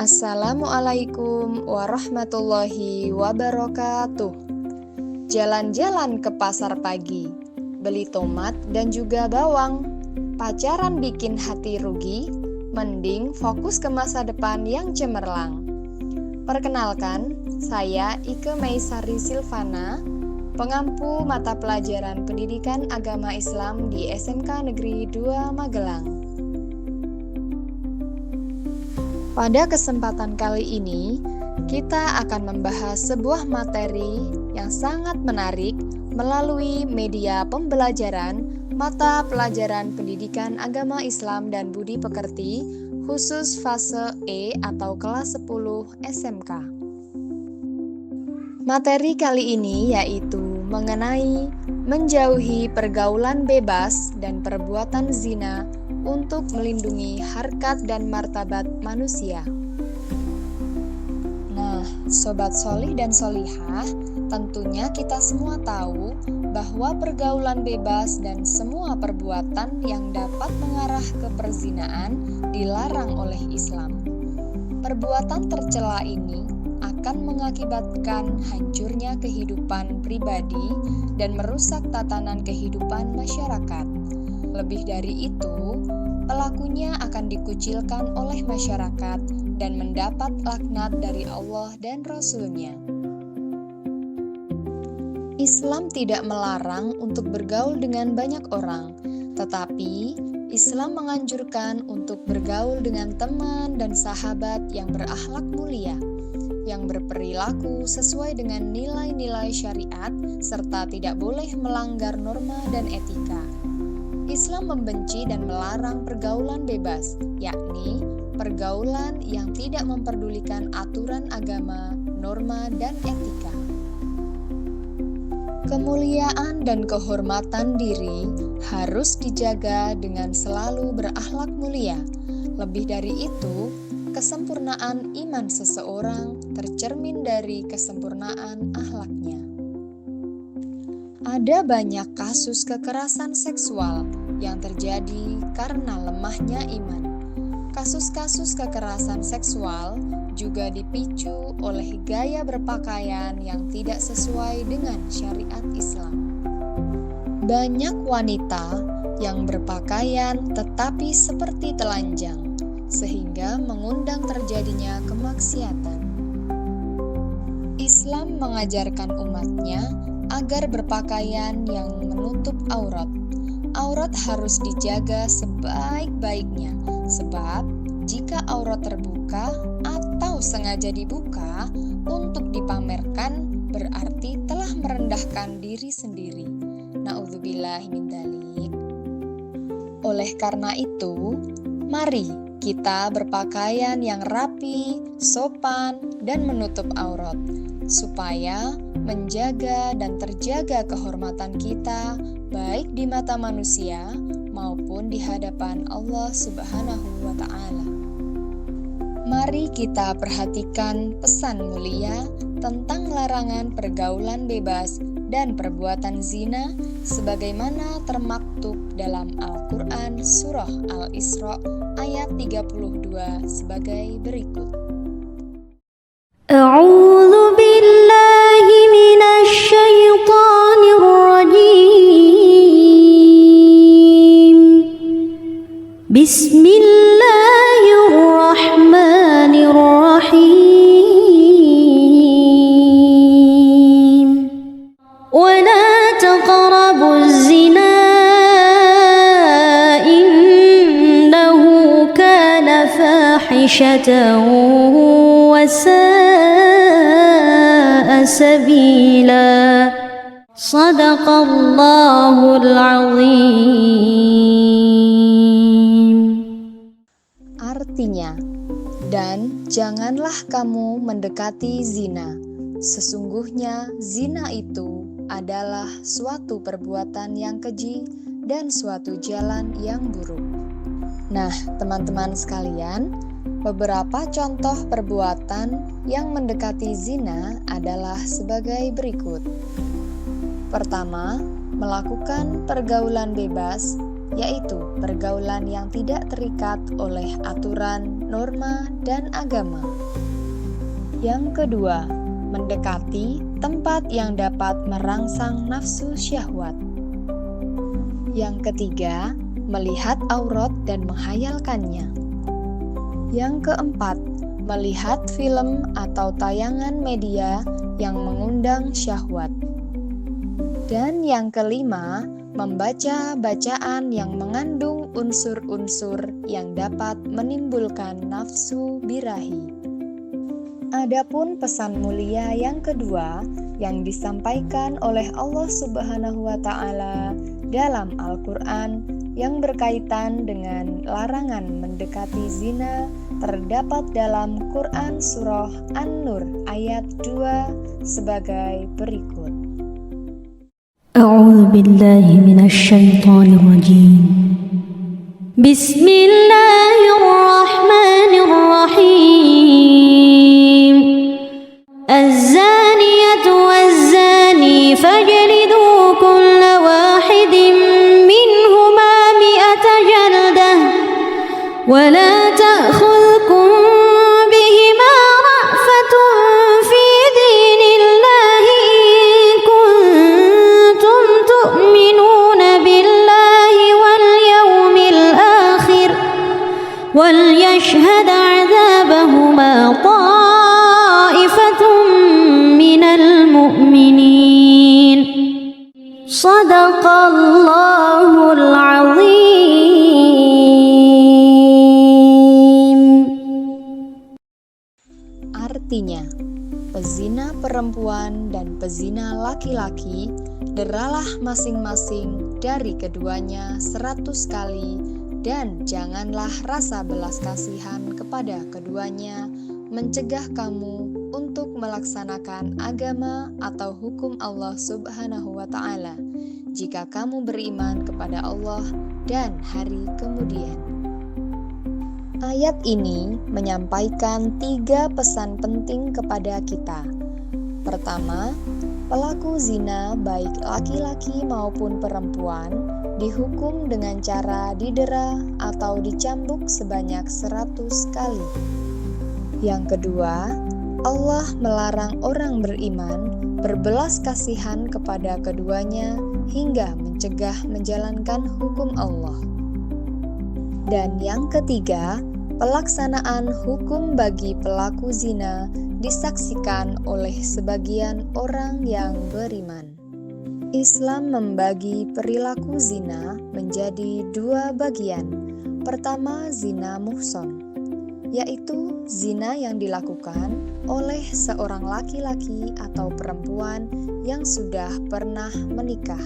Assalamualaikum warahmatullahi wabarakatuh. Jalan-jalan ke pasar pagi, beli tomat dan juga bawang. Pacaran bikin hati rugi, mending fokus ke masa depan yang cemerlang. Perkenalkan, saya Ike Maisari Silvana, pengampu mata pelajaran Pendidikan Agama Islam di SMK Negeri 2 Magelang. Pada kesempatan kali ini, kita akan membahas sebuah materi yang sangat menarik melalui media pembelajaran mata pelajaran Pendidikan Agama Islam dan Budi Pekerti khusus fase E atau kelas 10 SMK. Materi kali ini yaitu mengenai menjauhi pergaulan bebas dan perbuatan zina untuk melindungi harkat dan martabat manusia. Nah, sobat solih dan solihah, tentunya kita semua tahu bahwa pergaulan bebas dan semua perbuatan yang dapat mengarah ke perzinaan dilarang oleh Islam. Perbuatan tercela ini akan mengakibatkan hancurnya kehidupan pribadi dan merusak tatanan kehidupan masyarakat. Lebih dari itu, pelakunya akan dikucilkan oleh masyarakat dan mendapat laknat dari Allah dan Rasul-Nya. Islam tidak melarang untuk bergaul dengan banyak orang, tetapi Islam menganjurkan untuk bergaul dengan teman dan sahabat yang berakhlak mulia, yang berperilaku sesuai dengan nilai-nilai syariat, serta tidak boleh melanggar norma dan etika. Islam membenci dan melarang pergaulan bebas, yakni pergaulan yang tidak memperdulikan aturan agama, norma, dan etika. Kemuliaan dan kehormatan diri harus dijaga dengan selalu berakhlak mulia. Lebih dari itu, kesempurnaan iman seseorang tercermin dari kesempurnaan akhlaknya. Ada banyak kasus kekerasan seksual yang terjadi karena lemahnya iman. Kasus-kasus kekerasan seksual juga dipicu oleh gaya berpakaian yang tidak sesuai dengan syariat Islam. Banyak wanita yang berpakaian tetapi seperti telanjang, sehingga mengundang terjadinya kemaksiatan. Islam mengajarkan umatnya agar berpakaian yang menutup aurat. Aurat harus dijaga sebaik-baiknya, sebab jika aurat terbuka atau sengaja dibuka untuk dipamerkan, berarti telah merendahkan diri sendiri. Na'udzubillah min dzalik. Oleh karena itu, mari kita berpakaian yang rapi, sopan, dan menutup aurat, supaya menjaga dan terjaga kehormatan kita baik di mata manusia maupun di hadapan Allah Subhanahu wa Ta'ala. Mari kita perhatikan pesan mulia tentang larangan pergaulan bebas dan perbuatan zina sebagaimana termaktub dalam Al-Quran Surah Al-Isra ayat 32 sebagai berikut. A'udzu billahi minasy syaithanir rajim. Bismillahirrahmanirrahim. Wa la taqrabuz zina innahu kana fahishatan wa sa'a sabila. Sadaqallahul azim. Artinya, dan janganlah kamu mendekati zina. Sesungguhnya zina itu adalah suatu perbuatan yang keji dan suatu jalan yang buruk. Nah, teman-teman sekalian, beberapa contoh perbuatan yang mendekati zina adalah sebagai berikut. Pertama, melakukan pergaulan bebas yaitu pergaulan yang tidak terikat oleh aturan, norma, dan agama. Yang kedua, mendekati tempat yang dapat merangsang nafsu syahwat. Yang ketiga, melihat aurat dan menghayalkannya. Yang keempat, melihat film atau tayangan media yang mengundang syahwat. Dan yang kelima, membaca bacaan yang mengandung unsur-unsur yang dapat menimbulkan nafsu birahi. Adapun pesan mulia yang kedua yang disampaikan oleh Allah Subhanahu wa Ta'ala dalam Al-Quran yang berkaitan dengan larangan mendekati zina terdapat dalam Quran Surah An-Nur ayat 2 sebagai berikut. A'udzu billahi minasyaitonir rajim. Bismillahirrahmanirrahim. Az-zaniyatu waz-zani fajlidu kulla wahidin minhuma mi'ata jaldah wa la ta'khudhukum bihima ra'fatun fi dinillahi in kuntum tu'minuna billahi wal yawmil akhir wal yashhad 'adzabahuma ta'ifatun minal mu'minin. Shadaqallahul 'azim. Artinya, pezina perempuan dan pezina laki-laki deralah masing-masing dari keduanya 100 kali, dan janganlah rasa belas kasihan kepada keduanya mencegah kamu untuk melaksanakan agama atau hukum Allah Subhanahu wa Ta'ala jika kamu beriman kepada Allah dan hari kemudian. Ayat ini menyampaikan 3 pesan penting kepada kita. Pertama, pelaku zina baik laki-laki maupun perempuan dihukum dengan cara didera atau dicambuk sebanyak 100 kali. Yang kedua, Allah melarang orang beriman berbelas kasihan kepada keduanya hingga mencegah menjalankan hukum Allah. Dan yang ketiga, pelaksanaan hukum bagi pelaku zina disaksikan oleh sebagian orang yang beriman. Islam membagi perilaku zina menjadi 2 bagian. Pertama, zina muhson, yaitu zina yang dilakukan oleh seorang laki-laki atau perempuan yang sudah pernah menikah.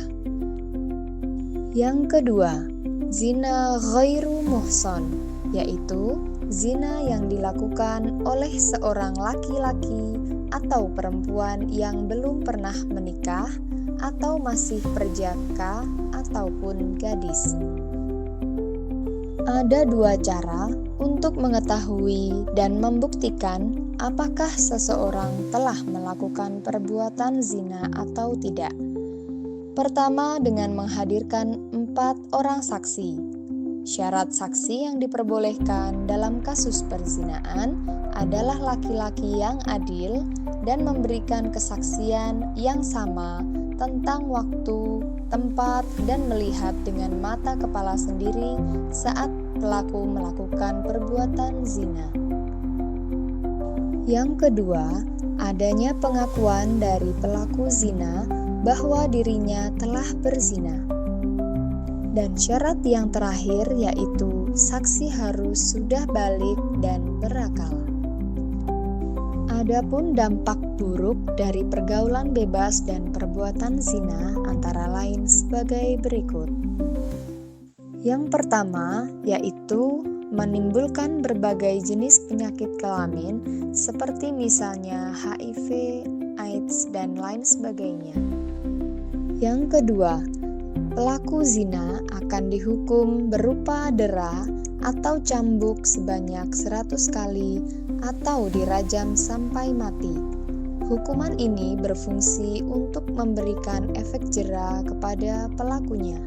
Yang kedua, zina ghairu muhson, yaitu zina yang dilakukan oleh seorang laki-laki atau perempuan yang belum pernah menikah atau masih perjaka ataupun gadis. Ada 2 cara untuk mengetahui dan membuktikan apakah seseorang telah melakukan perbuatan zina atau tidak. Pertama, dengan menghadirkan 4 orang saksi. Syarat saksi yang diperbolehkan dalam kasus perzinaan adalah laki-laki yang adil dan memberikan kesaksian yang sama tentang waktu, tempat, dan melihat dengan mata kepala sendiri saat pelaku melakukan perbuatan zina. Yang kedua, adanya pengakuan dari pelaku zina bahwa dirinya telah berzina. Dan syarat yang terakhir yaitu saksi harus sudah balik dan berakal. Adapun dampak buruk dari pergaulan bebas dan perbuatan zina antara lain sebagai berikut. Yang pertama yaitu menimbulkan berbagai jenis penyakit kelamin seperti misalnya HIV, AIDS, dan lain sebagainya. Yang kedua, pelaku zina akan dihukum berupa dera atau cambuk sebanyak 100 kali atau dirajam sampai mati. Hukuman ini berfungsi untuk memberikan efek jera kepada pelakunya.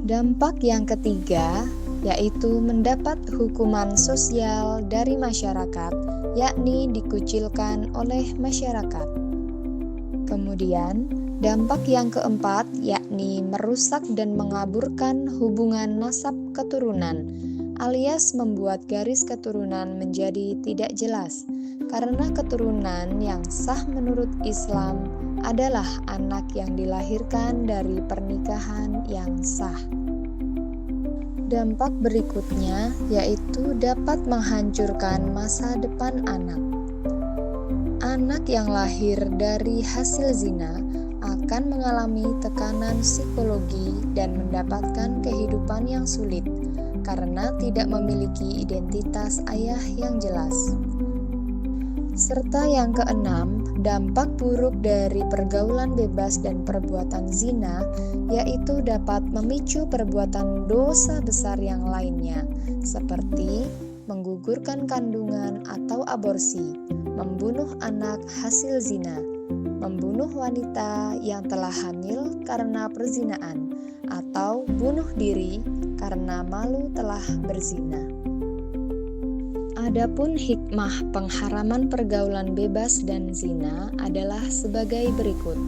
Dampak yang ketiga yaitu mendapat hukuman sosial dari masyarakat, yakni dikucilkan oleh masyarakat. Kemudian, dampak yang keempat yakni merusak dan mengaburkan hubungan nasab keturunan, alias membuat garis keturunan menjadi tidak jelas, karena keturunan yang sah menurut Islam adalah anak yang dilahirkan dari pernikahan yang sah. Dampak berikutnya yaitu dapat menghancurkan masa depan anak. Anak yang lahir dari hasil zina akan mengalami tekanan psikologi dan mendapatkan kehidupan yang sulit karena tidak memiliki identitas ayah yang jelas. Serta yang keenam, dampak buruk dari pergaulan bebas dan perbuatan zina yaitu dapat memicu perbuatan dosa besar yang lainnya, seperti menggugurkan kandungan atau aborsi, membunuh anak hasil zina, membunuh wanita yang telah hamil karena perzinaan, atau bunuh diri karena malu telah berzina. Adapun hikmah pengharaman pergaulan bebas dan zina adalah sebagai berikut.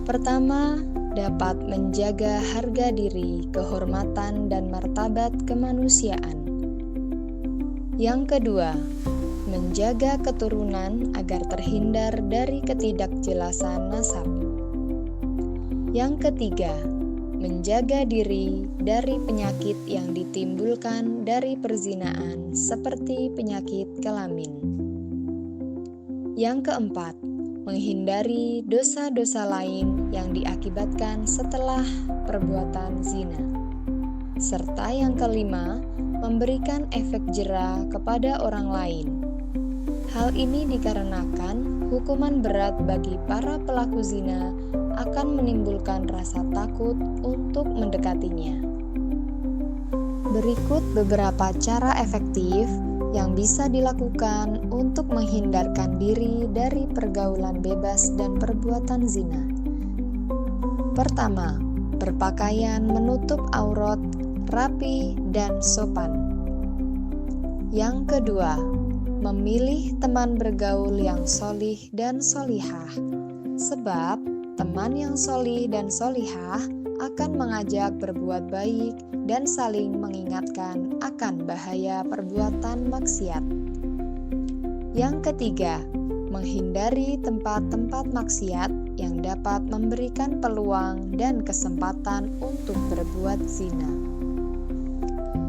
Pertama, dapat menjaga harga diri, kehormatan, dan martabat kemanusiaan. Yang kedua, menjaga keturunan agar terhindar dari ketidakjelasan nasab. Yang ketiga, menjaga diri dari penyakit yang ditimbulkan dari perzinaan seperti penyakit kelamin. Yang keempat, menghindari dosa-dosa lain yang diakibatkan setelah perbuatan zina. Serta yang kelima, memberikan efek jera kepada orang lain. Hal ini dikarenakan hukuman berat bagi para pelaku zina akan menimbulkan rasa takut untuk mendekatinya. Berikut beberapa cara efektif yang bisa dilakukan untuk menghindarkan diri dari pergaulan bebas dan perbuatan zina. Pertama, berpakaian menutup aurat, rapi, dan sopan. Yang kedua, memilih teman bergaul yang solih dan solihah, sebab teman yang solih dan solihah akan mengajak berbuat baik dan saling mengingatkan akan bahaya perbuatan maksiat. Yang ketiga, menghindari tempat-tempat maksiat yang dapat memberikan peluang dan kesempatan untuk berbuat zina.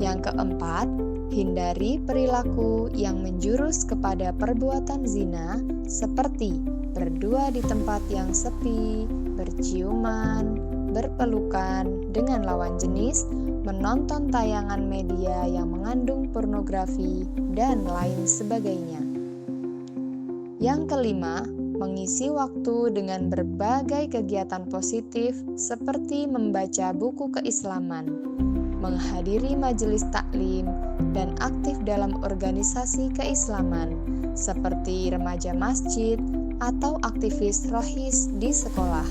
Yang keempat, hindari perilaku yang menjurus kepada perbuatan zina seperti berdua di tempat yang sepi, berciuman, berpelukan dengan lawan jenis, menonton tayangan media yang mengandung pornografi, dan lain sebagainya. Yang kelima, mengisi waktu dengan berbagai kegiatan positif seperti membaca buku keislaman, menghadiri majelis taklim, dan aktif dalam organisasi keislaman seperti remaja masjid atau aktivis rohis di sekolah.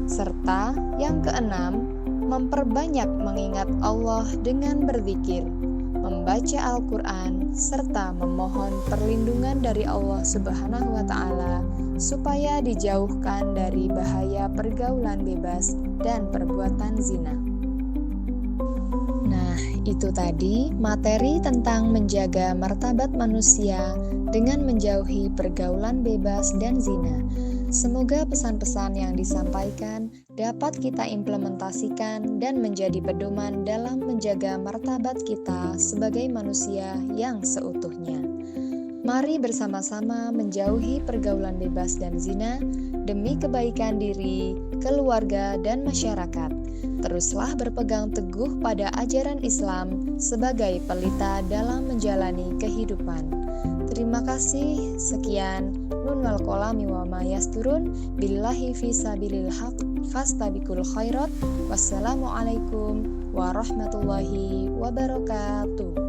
Serta yang keenam, memperbanyak mengingat Allah dengan berzikir, membaca Al-Quran, serta memohon perlindungan dari Allah Subhanahu wa Ta'ala supaya dijauhkan dari bahaya pergaulan bebas dan perbuatan zina. Nah, itu tadi materi tentang menjaga martabat manusia dengan menjauhi pergaulan bebas dan zina. Semoga pesan-pesan yang disampaikan dapat kita implementasikan dan menjadi pedoman dalam menjaga martabat kita sebagai manusia yang seutuhnya. Mari bersama-sama menjauhi pergaulan bebas dan zina demi kebaikan diri, keluarga, dan masyarakat. Teruslah berpegang teguh pada ajaran Islam sebagai pelita dalam menjalani kehidupan. Terima kasih. Sekian. Nun wal qalami wa ma yasturun. Billahi fi sabilil haq. Fastabiqul khairat. Wassalamualaikum warahmatullahi wabarakatuh.